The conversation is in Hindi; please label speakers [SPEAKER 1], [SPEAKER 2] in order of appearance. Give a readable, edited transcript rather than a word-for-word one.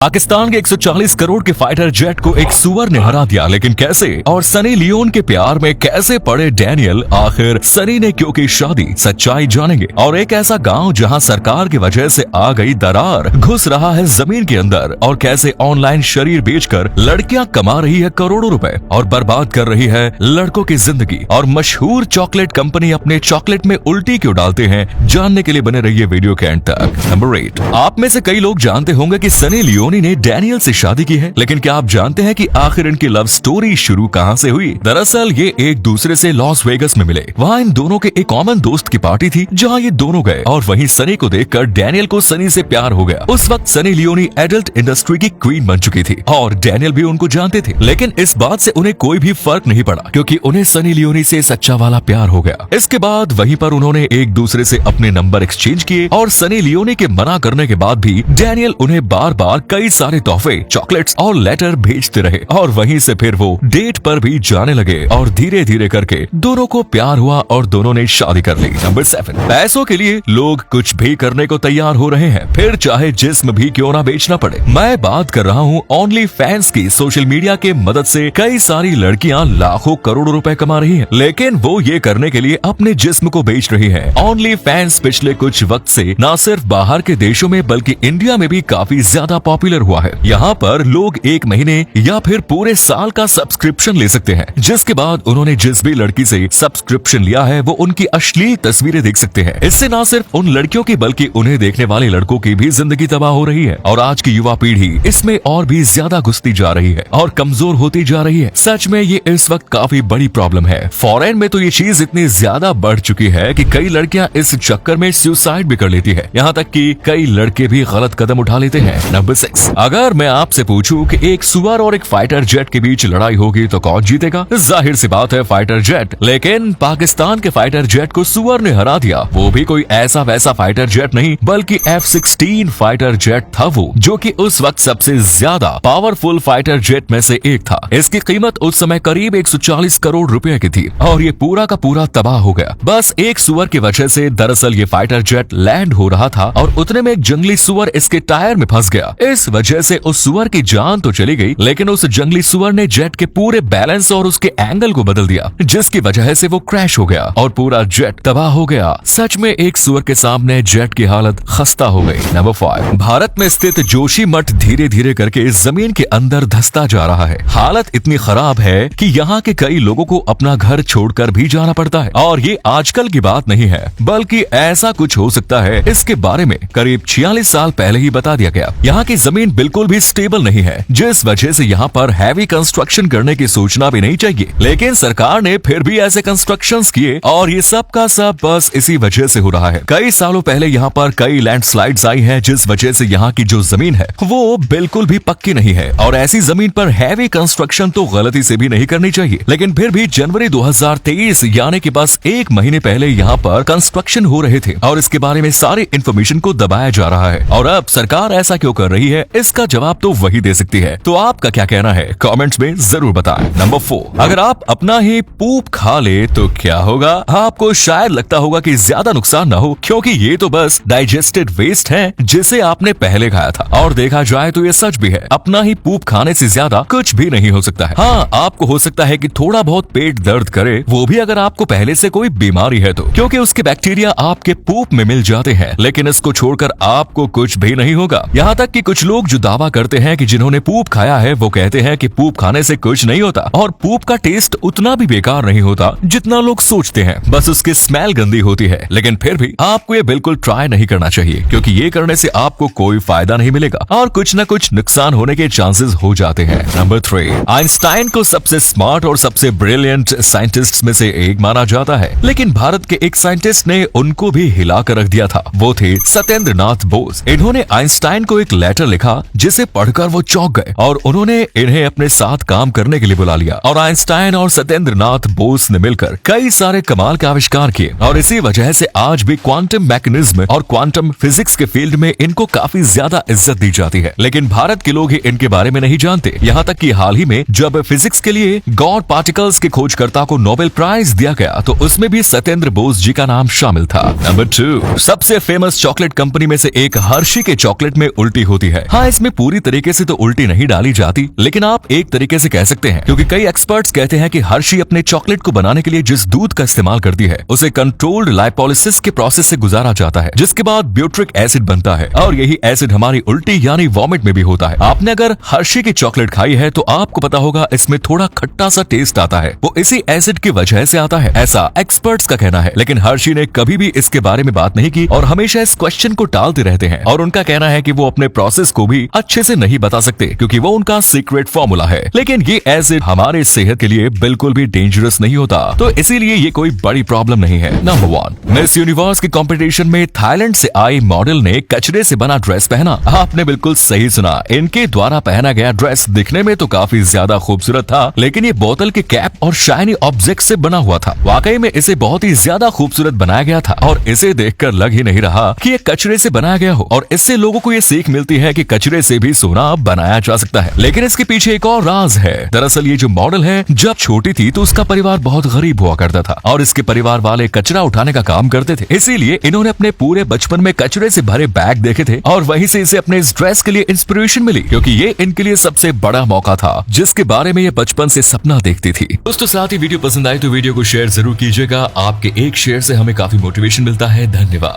[SPEAKER 1] पाकिस्तान के 140 करोड़ के फाइटर जेट को एक सुअर ने हरा दिया, लेकिन कैसे? और सनी लियोन के प्यार में कैसे पड़े डैनियल? आखिर सनी ने क्यों की शादी? सच्चाई जानेंगे। और एक ऐसा गांव जहां सरकार की वजह से आ गई दरार, घुस रहा है जमीन के अंदर, और कैसे ऑनलाइन शरीर बेचकर लड़कियां कमा रही है करोड़ों रुपए और बर्बाद कर रही है लड़कों की जिंदगी। और मशहूर चॉकलेट कंपनी अपने चॉकलेट में उल्टी क्यों डालते हैं, जानने के लिए बने रहिए वीडियो के एंड तक। नंबर 8, आप में से कई लोग जानते होंगे कि सनी लियोन ने डैनियल से शादी की है, लेकिन क्या आप जानते हैं कि आखिर इनकी लव स्टोरी शुरू कहां से हुई? दरअसल ये एक दूसरे से लॉस वेगस में मिले। वहां इन दोनों के एक कॉमन दोस्त की पार्टी थी जहां ये दोनों गए, और वहीं सनी को देखकर डैनियल को सनी से प्यार हो गया। उस वक्त सनी लियोनी एडल्ट इंडस्ट्री की क्वीन बन चुकी थी और डैनियल भी उनको जानते थे, लेकिन इस बात से उन्हें कोई भी फर्क नहीं पड़ा क्योंकि उन्हें सनी लियोनी से सच्चा वाला प्यार हो गया। इसके बाद वहीं पर उन्होंने एक दूसरे से अपने नंबर एक्सचेंज किए और सनी लियोनी के मना करने के बाद भी डैनियल उन्हें बार बार कई सारे तोहफे, चॉकलेट्स और लेटर भेजते रहे, और वहीं से फिर वो डेट पर भी जाने लगे और धीरे धीरे करके दोनों को प्यार हुआ और दोनों ने शादी कर ली। नंबर 7, पैसों के लिए लोग कुछ भी करने को तैयार हो रहे हैं, फिर चाहे जिस्म भी क्यों ना बेचना पड़े। मैं बात कर रहा हूँ ओनली फैंस की। सोशल मीडिया के मदद से कई सारी लड़कियां लाखों करोड़ों रुपए कमा रही हैं, लेकिन वो ये करने के लिए अपने जिस्म को बेच रही हैं। ओनली फैंस पिछले कुछ वक्त से न सिर्फ बाहर के देशों में बल्कि इंडिया में भी काफी ज्यादा पॉपुलर हुआ है। यहाँ पर लोग एक महीने या फिर पूरे साल का सब्सक्रिप्शन ले सकते हैं, जिसके बाद उन्होंने जिस भी लड़की से सब्सक्रिप्शन लिया है वो उनकी अश्लील तस्वीरें देख सकते हैं। इससे न सिर्फ उन लड़कियों की बल्कि उन्हें देखने वाले लड़कों की भी जिंदगी तबाह हो रही है, और आज की युवा पीढ़ी इसमें और भी ज्यादा घुसती जा रही है और कमजोर होती जा रही है। सच में ये इस वक्त काफी बड़ी प्रॉब्लम है। फॉरेन में तो ये चीज इतनी ज्यादा बढ़ चुकी है कि कई लड़कियां इस चक्कर में सुसाइड भी कर लेती है, यहाँ तक कि कई लड़के भी गलत कदम उठा लेते हैं। नंबर 6, अगर मैं आपसे पूछूं कि एक सुअर और एक फाइटर जेट के बीच लड़ाई होगी तो कौन जीतेगा? जाहिर सी बात है फाइटर जेट, लेकिन पाकिस्तान के फाइटर जेट को सुअर ने हरा दिया। वो भी कोई ऐसा वैसा फाइटर जेट नहीं, बल्कि F-16 फाइटर जेट था वो, जो कि उस वक्त सबसे ज्यादा पावरफुल फाइटर जेट में से एक था। इसकी कीमत उस समय करीब 140 करोड़ रुपए की थी और ये पूरा का पूरा तबाह हो गया बस एक सुअर की वजह से। दरअसल ये फाइटर जेट लैंड हो रहा था और उतने में एक जंगली सुअर इसके टायर में फंस गया। इस वजह से उस सुअर की जान तो चली गई, लेकिन उस जंगली सुअर ने जेट के पूरे बैलेंस और उसके एंगल को बदल दिया, जिसकी वजह से वो क्रैश हो गया और पूरा जेट तबाह हो गया। सच में एक सुअर के सामने जेट की हालत खस्ता हो गई। नंबर 5, भारत में स्थित जोशी मठ धीरे धीरे करके जमीन के अंदर धंसता जा रहा है। हालत इतनी खराब है कि यहाँ के कई लोगों को अपना घर छोड़कर भी जाना पड़ता है, और ये आजकल की बात नहीं है, बल्कि ऐसा कुछ हो सकता है इसके बारे में करीब 46 साल पहले ही बता दिया गया। यहाँ की जमीन बिल्कुल भी स्टेबल नहीं है, जिस वजह से यहाँ पर हैवी कंस्ट्रक्शन करने की सोचना भी नहीं चाहिए, लेकिन सरकार ने फिर भी ऐसे कंस्ट्रक्शंस किए और ये सब का सब बस इसी वजह से हो रहा है। कई सालों पहले यहाँ पर कई लैंडस्लाइड्स आई हैं, जिस वजह से यहाँ की जो जमीन है वो बिल्कुल भी पक्की नहीं है, और ऐसी जमीन पर हैवी कंस्ट्रक्शन तो गलती से भी नहीं करनी चाहिए। लेकिन फिर भी जनवरी 2023 यानी कि बस एक महीने पहले यहाँ पर कंस्ट्रक्शन हो रहे थे और इसके बारे में सारी इंफॉर्मेशन को दबाया जा रहा है। और अब सरकार ऐसा क्यों कर रही है, इसका जवाब तो वही दे सकती है। तो आपका क्या कहना है कमेंट्स में जरूर बताएं। नंबर 4, अगर आप अपना ही पूप खा ले तो क्या होगा? आपको शायद लगता होगा कि ज्यादा नुकसान ना हो, क्योंकि ये तो बस डाइजेस्टेड वेस्ट है जिसे आपने पहले खाया था, और देखा जाए तो ये सच भी है। अपना ही पूप खाने से ज्यादा कुछ भी नहीं हो सकता है। हाँ, आपको हो सकता है कि थोड़ा बहुत पेट दर्द करे, वो भी अगर आपको पहले से कोई बीमारी है तो, क्योंकि उसके बैक्टीरिया आपके पूप में मिल जाते हैं, लेकिन इसको छोड़कर आपको कुछ भी नहीं होगा। यहाँ तक कि कुछ लोग जो दावा करते हैं कि जिन्होंने पूप खाया है वो कहते हैं कि पूप खाने से कुछ नहीं होता, और पूप का टेस्ट उतना भी बेकार नहीं होता जितना लोग सोचते हैं, बस उसकी स्मेल गंदी होती है। लेकिन फिर भी आपको ये बिल्कुल ट्राई नहीं करना चाहिए, क्योंकि ये करने से आपको कोई फायदा नहीं मिलेगा और कुछ न कुछ नुकसान होने के चांसेस हो जाते हैं। नंबर 3, आइंस्टाइन को सबसे स्मार्ट और सबसे ब्रिलियंट साइंटिस्ट में से एक माना जाता है, लेकिन भारत के एक साइंटिस्ट ने उनको भी हिला कर रख दिया था। वो थे सत्येंद्र नाथ बोस। इन्होंने आइंस्टाइन को एक लेटर लिखा जिसे पढ़कर वो चौंक गए और उन्होंने इन्हें अपने साथ काम करने के लिए बुला लिया, और आइंस्टाइन और सत्येंद्र नाथ बोस ने मिलकर कई सारे कमाल के आविष्कार किए, और इसी वजह से आज भी क्वांटम मैकेनिज्म और क्वांटम फिजिक्स के फील्ड में इनको काफी ज्यादा इज्जत दी जाती है। लेकिन भारत के लोग ही इनके बारे में नहीं जानते, यहाँ तक कि हाल ही में जब फिजिक्स के लिए गॉड पार्टिकल्स के खोजकर्ता को नोबेल प्राइज दिया गया तो उसमें भी सत्येंद्र बोस जी का नाम शामिल था। नंबर 2, सबसे फेमस चॉकलेट कंपनी में से एक हर्षी के चॉकलेट में उल्टी होती है। हाँ, इसमें पूरी तरीके से तो उल्टी नहीं डाली जाती, लेकिन आप एक तरीके से कह सकते हैं, क्योंकि कई एक्सपर्ट्स कहते हैं कि हर्शी अपने चॉकलेट को बनाने के लिए जिस दूध का इस्तेमाल करती है उसे कंट्रोल्ड लाइपोलिसिस के प्रोसेस से गुजारा जाता है, जिसके बाद ब्यूट्रिक एसिड बनता है और यही एसिड हमारी उल्टी यानी वॉमिट में भी होता है। आपने अगर हर्शी की चॉकलेट खाई है तो आपको पता होगा इसमें थोड़ा खट्टा सा टेस्ट आता है, वो इसी एसिड की वजह से आता है, ऐसा एक्सपर्ट्स का कहना है। लेकिन हर्शी ने कभी भी इसके बारे में बात नहीं की और हमेशा इस क्वेश्चन को टालते रहते हैं और उनका कहना है कि वो अपने प्रोसेस को भी अच्छे से नहीं बता सकते क्योंकि वो उनका सीक्रेट फॉर्मूला है। लेकिन ये एसिड हमारे सेहत के लिए बिल्कुल भी डेंजरस नहीं होता, तो इसीलिए ये कोई बड़ी प्रॉब्लम नहीं है। नंबर 1, मिस यूनिवर्स के कंपटीशन में थाईलैंड से आई मॉडल ने कचरे से बना ड्रेस पहना। आपने बिल्कुल सही सुना, इनके द्वारा पहना गया ड्रेस दिखने में तो काफी ज्यादा खूबसूरत था, लेकिन ये बोतल के कैप और शाइनी ऑब्जेक्ट से बना हुआ था। वाकई में इसे बहुत ही ज्यादा खूबसूरत बनाया गया था और इसे देखकर लग ही नहीं रहा कि ये कचरे से बनाया गया हो, और इससे लोगों को ये सीख मिलती है कि कचरे से भी सोना बनाया जा सकता है। लेकिन इसके पीछे एक और राज है। दरअसल ये जो मॉडल है जब छोटी थी तो उसका परिवार बहुत गरीब हुआ करता था और इसके परिवार वाले कचरा उठाने का काम करते थे, इसीलिए इन्होंने अपने पूरे बचपन में कचरे से भरे बैग देखे थे और वहीं से इसे अपने इस ड्रेस के लिए इंस्पिरेशन मिली, क्योंकि ये इनके लिए सबसे बड़ा मौका था जिसके बारे में ये बचपन से सपना देखती थी। दोस्तों, साथ ही वीडियो पसंद आई तो वीडियो को शेयर जरूर कीजिएगा। आपके एक शेयर से हमें काफी मोटिवेशन मिलता है। धन्यवाद।